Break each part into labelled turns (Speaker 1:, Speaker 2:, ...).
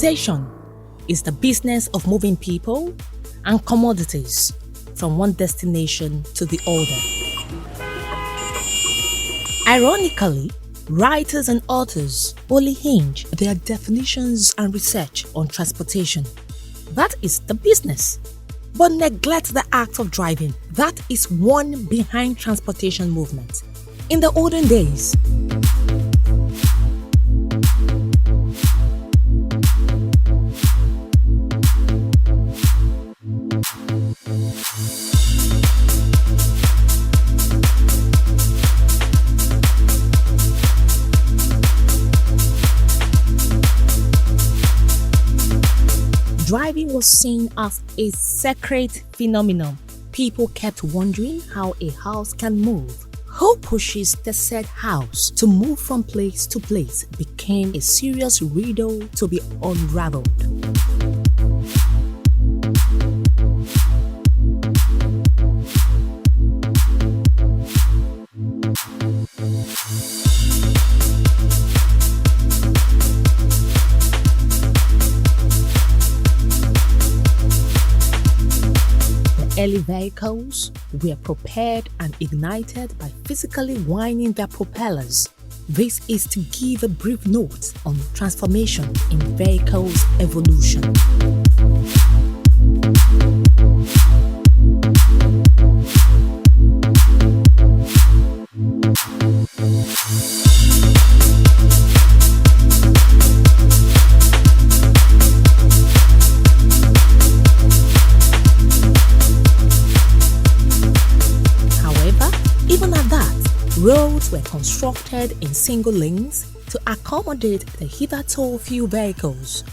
Speaker 1: Transportation is the business of moving people and commodities from one destination to the other. Ironically, writers and authors only hinge their definitions and research on transportation. That is the business, but neglect the act of driving. That is one behind transportation movement. In the olden days, driving was seen as a sacred phenomenon. People kept wondering how a house can move. Who pushes the said house to move from place to place became a serious riddle to be unraveled. Early vehicles were propelled and ignited by physically winding their propellers. This is to give a brief note on transformation in vehicles' evolution. Roads were constructed in single lanes to accommodate the hitherto few vehicles.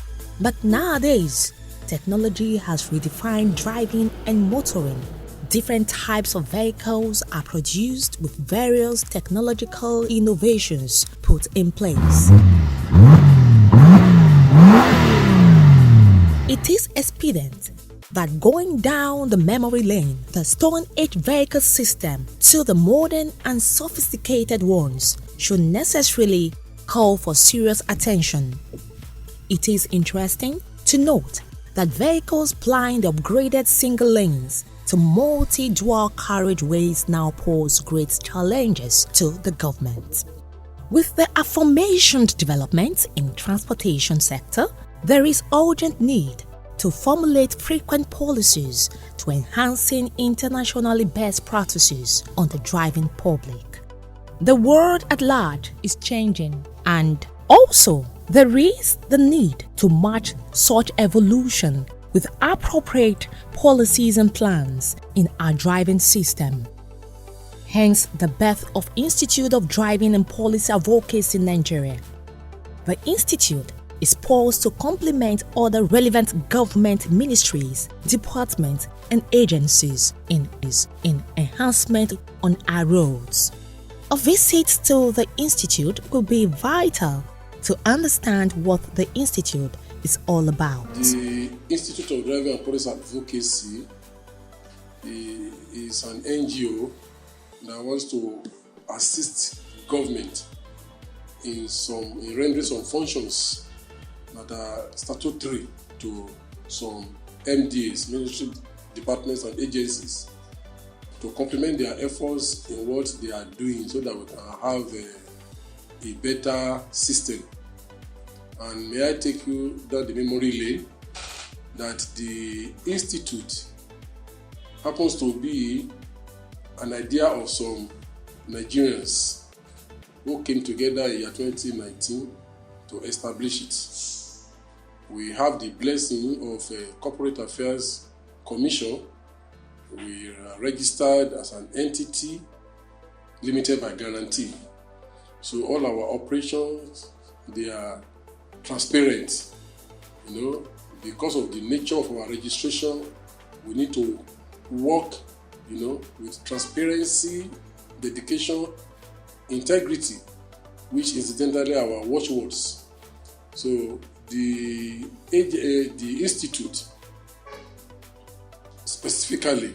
Speaker 1: But nowadays, technology has redefined driving and motoring. Different types of vehicles are produced with various technological innovations put in place. It is expedient that going down the memory lane, the Stone Age vehicle system, to the modern and sophisticated ones should necessarily call for serious attention. It is interesting to note that vehicles plying the upgraded single lanes to multi-dual carriageways now pose great challenges to the government. With the aforementioned developments in transportation sector, there is urgent need to formulate frequent policies to enhancing internationally best practices on the driving public. The world at large is changing, and also there is the need to match such evolution with appropriate policies and plans in our driving system. Hence the birth of Institute of Driving and Policy Advocacy in Nigeria. The institute is poised to complement other relevant government ministries, departments, and agencies in enhancement on our roads. A visit to the institute will be vital to understand what the institute is all about.
Speaker 2: The Institute of Driving and Policy Advocacy is an NGO that wants to assist government in rendering some functions that are statutory to some MDAs, ministry departments and agencies, to complement their efforts in what they are doing so that we can have a better system. And may I take you down the memory lane that the institute happens to be an idea of some Nigerians who came together in year 2019 to establish it. We have the blessing of a Corporate Affairs Commission. We are registered as an entity limited by guarantee. So all our operations, they are transparent. Because of the nature of our registration, we need to work, with transparency, dedication, integrity, which incidentally are our watchwords. So the institute specifically,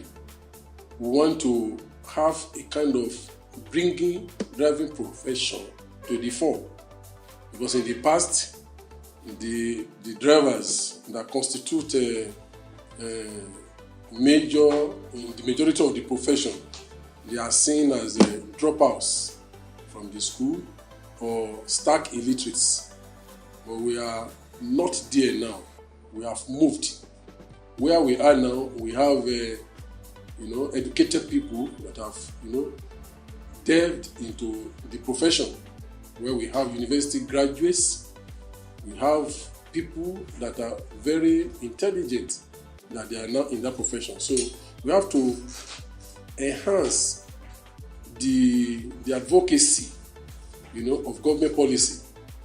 Speaker 2: we want to have a kind of bringing driving profession to the fore, because in the past the drivers that constitute the majority of the profession, they are seen as dropouts from the school or stark illiterates. But we are not there now. We have moved. Where we are now, we have educated people that have delved into the profession, where we have university graduates, we have people that are very intelligent, that they are now in that profession. So we have to enhance the advocacy, of government policy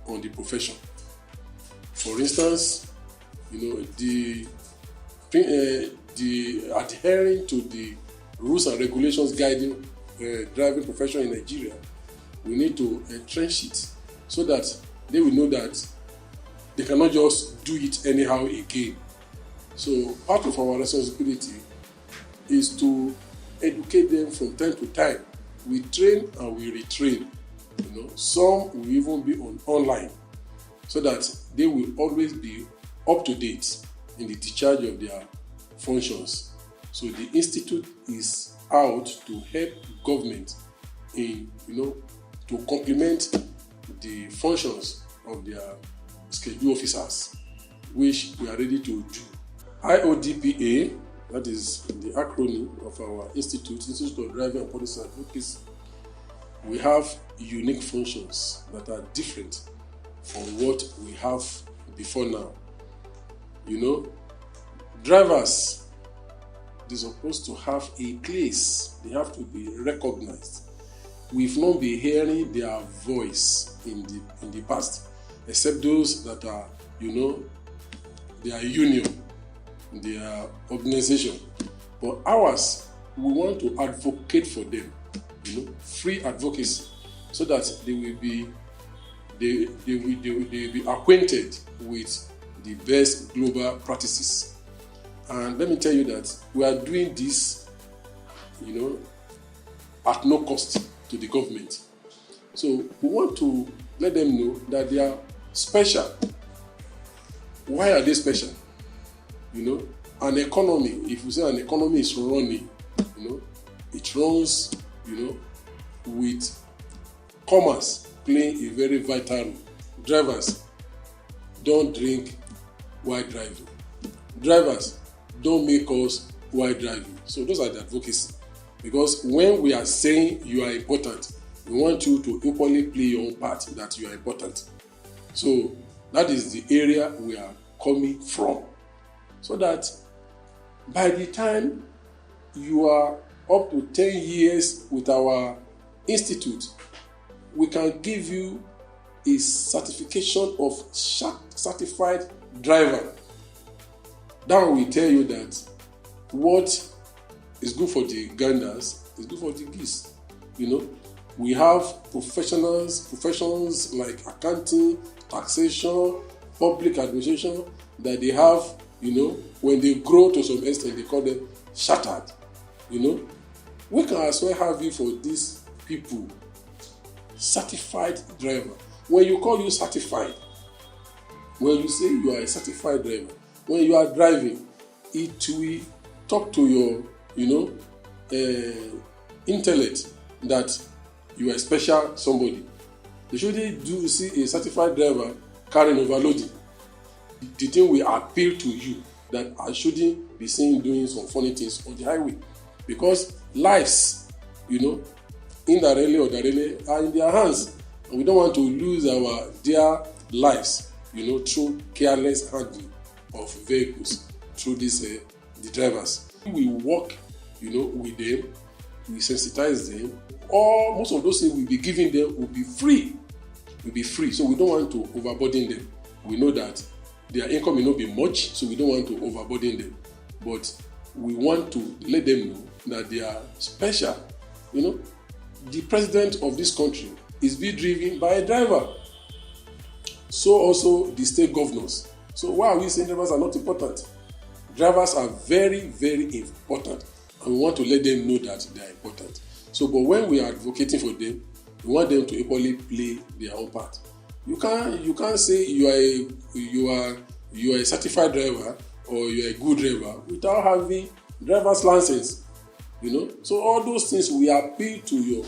Speaker 2: on the profession. For instance, the adhering to the rules and regulations guiding driving profession in Nigeria, we need to entrench it so that they will know that they cannot just do it anyhow again. So part of our responsibility is to educate them from time to time. We train and we retrain. Some will even be online, so that they will always be up to date in the discharge of their functions. So the institute is out to help government in, to complement the functions of their schedule officers, which we are ready to do. IODPA, that is the acronym of our institute, Institute of Driving and Policy Advocacy. We have unique functions that are different from what we have before now. Drivers, they're supposed to have a place. They have to be recognized. We've not been hearing their voice in the past, except those that are, their union, their organization. But ours, we want to advocate for them, free advocacy, so that they will be acquainted with the best global practices. And let me tell you that we are doing this, at no cost to the government. So we want to let them know that they are special. Why are they special? An economy, if you say an economy is running, it runs, with commerce playing a very vital role. Drivers don't drink while driving. Drivers don't make us while driving. So those are the advocacy. Because when we are saying you are important, we want you to equally play your own part that you are important. So that is the area we are coming from. So that by the time you are up to 10 years with our institute, we can give you a certification of certified driver. That will tell you that what is good for the ganders is good for the geese. We have professions like accounting, taxation, public administration, that they have, when they grow to some extent, they call them shattered. We can as well have you for these people, certified driver. When you call you certified, when you say you are a certified driver, when you are driving, it will talk to your, intellect that you are a special somebody. You shouldn't see a certified driver carrying overloading. The thing will appeal to you that I shouldn't be seen doing some funny things on the highway, because lives, indirectly or directly, are in their hands, and we don't want to lose our dear lives, through careless handling of vehicles through the drivers. We work, with them, we sensitize them. Most of those things we'll be giving them will be free. So we don't want to overburden them. We know that their income may not be much, so we don't want to overburden them. But we want to let them know that they are special. The president of this country is being driven by a driver. So also the state governors. So why are we saying drivers are not important? Drivers are very, very important, and we want to let them know that they are important. So, but when we are advocating for them, we want them to equally play their own part. You can't say you are a certified driver or you are a good driver without having driver's license. So all those things will appeal to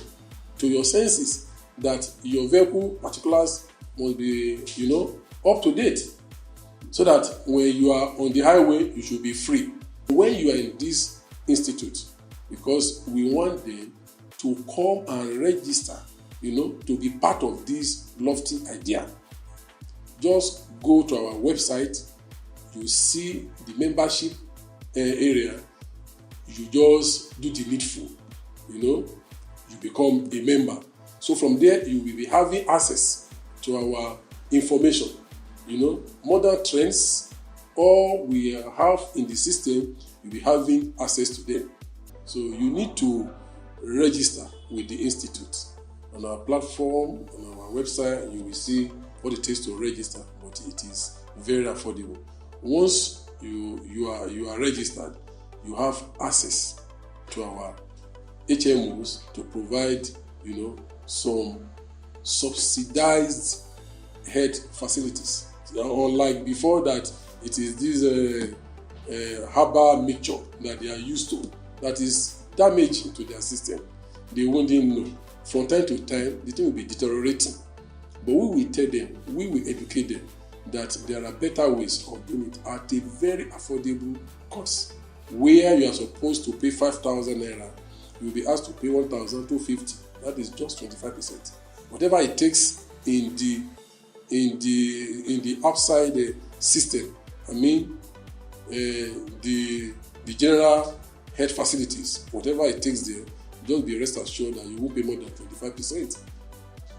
Speaker 2: your senses that your vehicle particulars must be up to date, so that when you are on the highway you should be free. When you are in this institute, because we want them to come and register, to be part of this lofty idea. Just go to our website, you see the membership area, you just do the needful, you become a member. So from there, you will be having access to our information, modern trends, all we have in the system, you'll be having access to them. So you need to register with the institute. On our platform, on our website, you will see what it takes to register, but it is very affordable. Once you are registered, you have access to our HMOs to provide, some subsidized health facilities. Unlike before that, it is this herbal mixture that they are used to that is damaging to their system. They won't even know. From time to time, the thing will be deteriorating. But we will tell them, we will educate them that there are better ways of doing it at a very affordable cost. Where you are supposed to pay 5,000 naira, you will be asked to pay 1,250. That is just 25%. Whatever it takes in the outside system, the general health facilities, whatever it takes there, just be rest assured that you won't pay more than 25%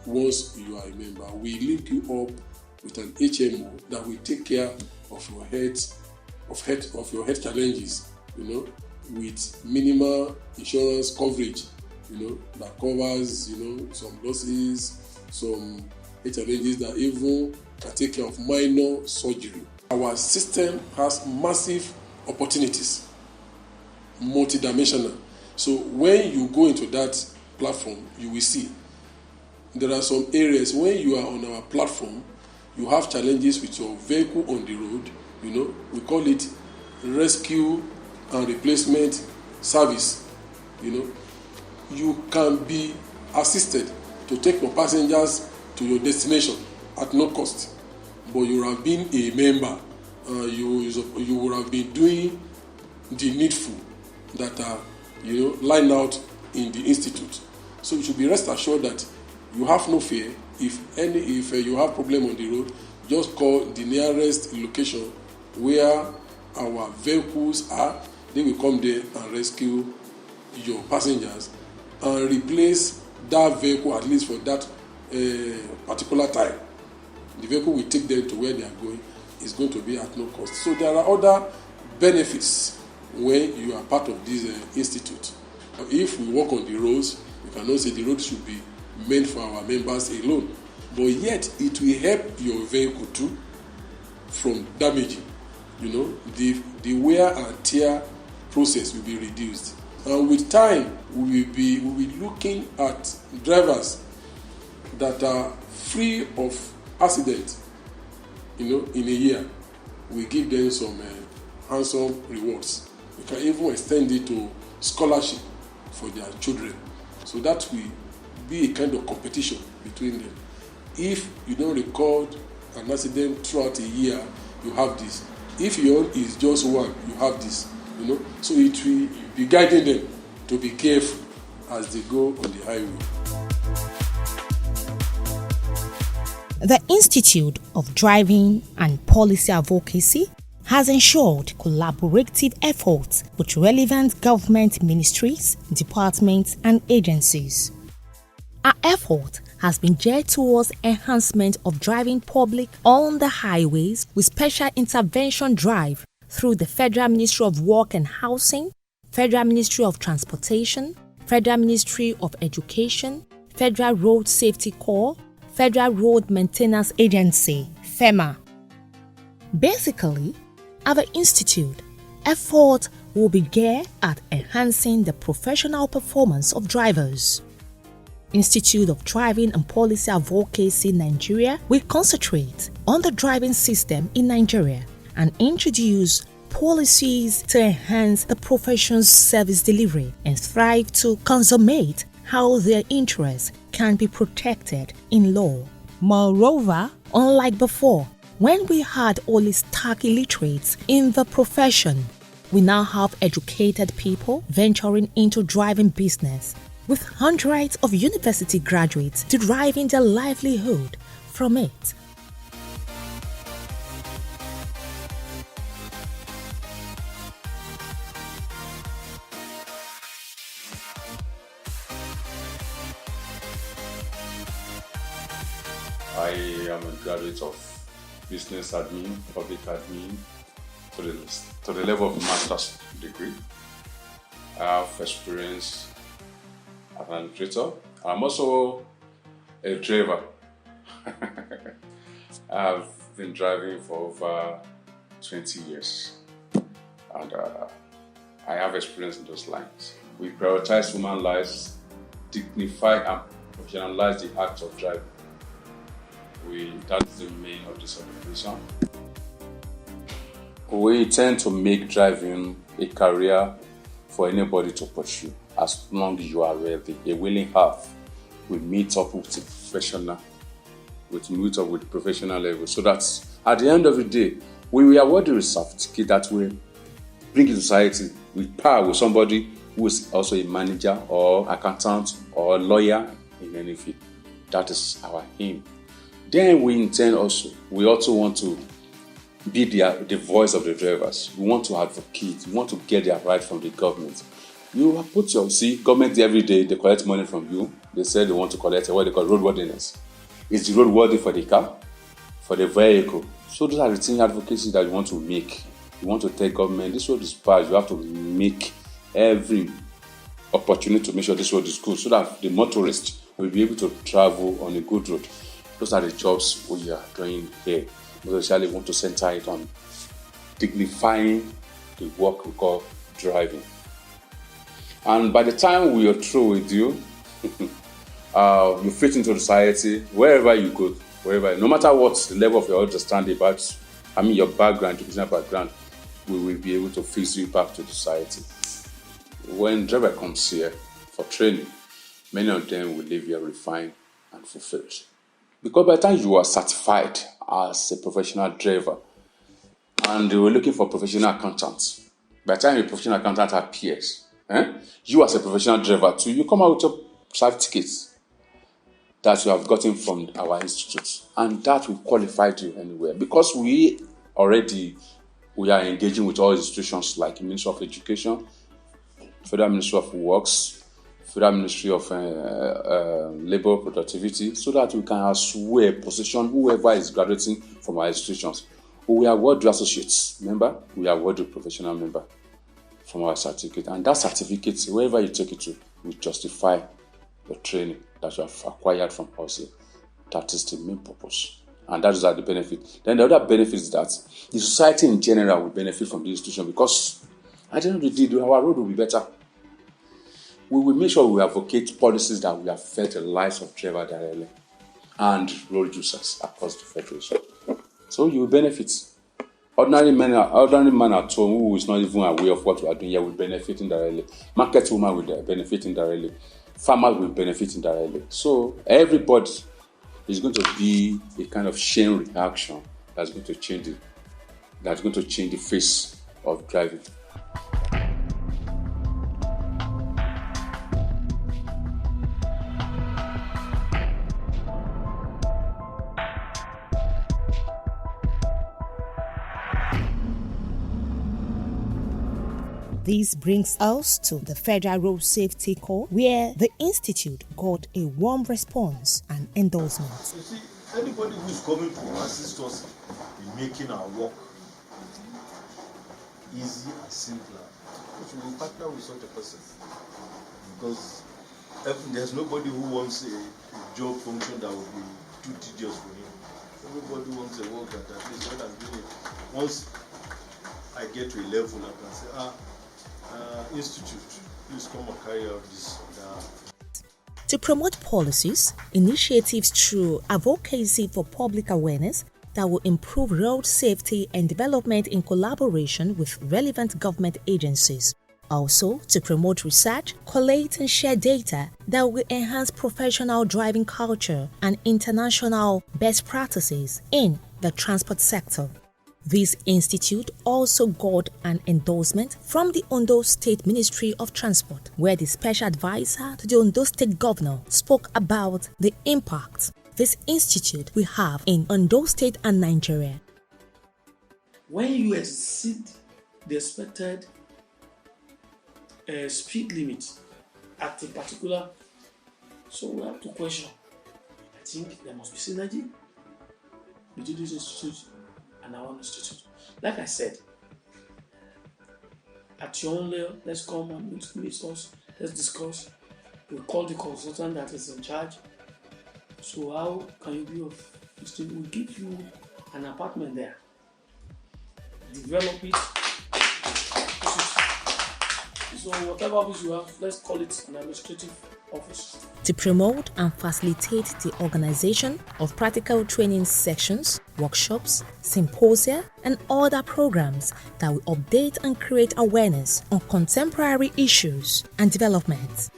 Speaker 2: once you are a member. We link you up with an HMO that will take care of your health challenges, with minimal insurance coverage, that covers, some losses, some health challenges that even can take care of minor surgery. Our system has massive opportunities, multidimensional. So when you go into that platform, you will see there are some areas when you are on our platform, you have challenges with your vehicle on the road. We call it rescue and replacement service. You can be assisted to take your passengers to your destination at no cost. But you have been a member, you would have been doing the needful that are lined out in the institute. So you should be rest assured that you have no fear. If you have problem on the road, just call the nearest location where our vehicles are. They will come there and rescue your passengers and replace that vehicle, at least for that particular time. The vehicle will take them to where they are going. It's going to be at no cost. So there are other benefits when you are part of this institute. If we walk on the roads, we cannot say the road should be meant for our members alone, but yet it will help your vehicle too from damaging. The wear and tear process will be reduced, and with time we will be looking at drivers that are free of accident. In a year, we give them some handsome rewards. We can even extend it to scholarship for their children. So that will be a kind of competition between them. If you don't record an accident throughout a year, you have this. If your is just one, you have this. So it will be guiding them to be careful as they go on the highway.
Speaker 1: The Institute of Driving and Policy Advocacy has ensured collaborative efforts with relevant government ministries, departments, and agencies. Our effort has been geared towards enhancement of driving public on the highways with special intervention drive through the Federal Ministry of Work and Housing, Federal Ministry of Transportation, Federal Ministry of Education, Federal Road Safety Corps, Federal Road Maintenance Agency, FEMA. Basically, at the Institute, effort will be geared at enhancing the professional performance of drivers. Institute of Driving and Policy Advocacy Nigeria will concentrate on the driving system in Nigeria and introduce policies to enhance the profession's service delivery and strive to consummate how their interests can be protected in law. Moreover, unlike before, when we had only stark illiterates in the profession, we now have educated people venturing into driving business, with hundreds of university graduates deriving their livelihood from it.
Speaker 3: I am a graduate of business admin, public admin, to the level of master's degree. I have experience as an administrator. I'm also a driver. I've been driving for over 20 years, and I have experience in those lines. We prioritize human lives, dignify and professionalize the act of driving. That's the main of this organization. We intend to make driving a career for anybody to pursue, as long as you are ready. A willing heart will meet up with the professional, with professional level, so that at the end of the day, we will award you a certificate that will bring in society with power with somebody who is also a manager or accountant or lawyer in any field. That is our aim. Then we also want to be the voice of the drivers. We want to advocate. We want to get their right from the government. You put government every day, they collect money from you. They say they want to collect what they call roadworthiness. Is the road worthy for the car, for the vehicle? So those are the things advocacy that you want to make. You want to tell government, this road is bad. You have to make every opportunity to make sure this road is good, so that the motorist will be able to travel on a good road. Those are the jobs we are doing here. We especially want to center it on dignifying the work we call driving. And by the time we are through with you, you fit into society wherever you go, no matter what the level of your understanding about, your background, educational background, we will be able to fix you back to society. When driver comes here for training, many of them will leave here refined and fulfilled. Because by the time you are certified as a professional driver, and they were looking for professional accountants, by the time a professional accountant appears, you as a professional driver too, you come out with your certificates that you have gotten from our institute, and that will qualify you anywhere. Because we are engaging with all institutions like Ministry of Education, Federal Ministry of Works, Federal Ministry of Labor Productivity, so that we can assume position whoever is graduating from our institutions. We award you associates member, we award you professional member from our certificate, and that certificate, wherever you take it to, will justify the training that you have acquired from us here. That is the main purpose, and that is the benefit. Then the other benefit is that the society in general will benefit from the institution, because at the end of the day, our road will be better. We will make sure we advocate policies that will affect the lives of drivers directly and road users across the federation. So you will benefit. Ordinary man at home who is not even aware of what we are doing here will benefit indirectly. Market woman will benefit indirectly. Farmers will benefit indirectly. So everybody is going to be a kind of chain reaction that's going to change the face of driving.
Speaker 1: This brings us to the Federal Road Safety Corps, where the Institute got a warm response and endorsement.
Speaker 4: You see, anybody who is coming to assist us in making our work easy and simpler, we will partner with such a person. Because there's nobody who wants a job function that will be too tedious for him. Everybody wants a work that at least when I'm doing it, once I get to a level, I can say, Institute, please come and carry out this.
Speaker 1: to promote policies, initiatives through advocacy for public awareness that will improve road safety and development in collaboration with relevant government agencies. Also, to promote research, collate and share data that will enhance professional driving culture and international best practices in the transport sector. This institute also got an endorsement from the Ondo State Ministry of Transport, where the special advisor to the Ondo State Governor spoke about the impact this institute will have in Ondo State and Nigeria.
Speaker 5: When you exceed the expected speed limit at a particular, so we have to question. I think there must be synergy between this institute and our own institute. Like I said, at your own level, let's come and meet us, let's discuss. We'll call the consultant that is in charge. So how can you be of this thing? We'll give you an apartment there. Develop it. So whatever office you have, let's call it an administrative office.
Speaker 1: To promote and facilitate the organization of practical training sections, workshops, symposia, and other programs that will update and create awareness on contemporary issues and developments.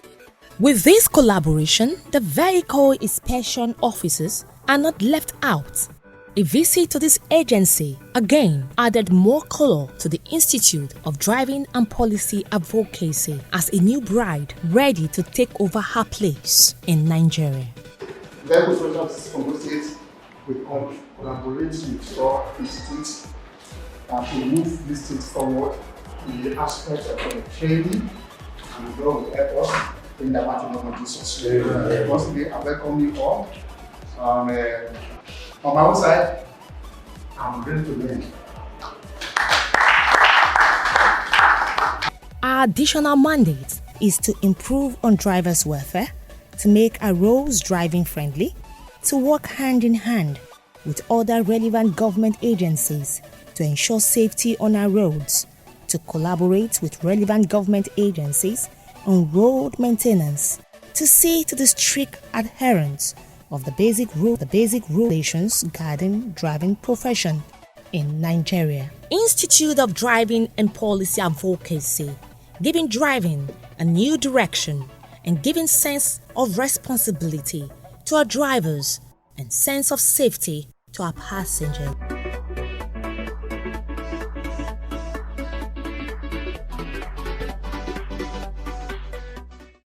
Speaker 1: With this collaboration, the vehicle inspection officers are not left out. A visit to this agency again added more color to the Institute of Driving and Policy Advocacy as a new bride ready to take over her place in Nigeria.
Speaker 6: Vehicle Inspection from the state will collaborate with our institutes to move this state forward in the aspect of training and God will help us in the mighty name of Jesus. Firstly, I welcome you all. On my own side, I'm ready to learn.
Speaker 1: Our additional mandate is to improve on drivers' welfare, to make our roads driving friendly, to work hand in hand with other relevant government agencies to ensure safety on our roads, to collaborate with relevant government agencies on road maintenance, to see to the strict adherence of the basic regulations guiding driving profession in Nigeria. Institute of Driving and Policy Advocacy, giving driving a new direction and giving sense of responsibility to our drivers and sense of safety to our passengers.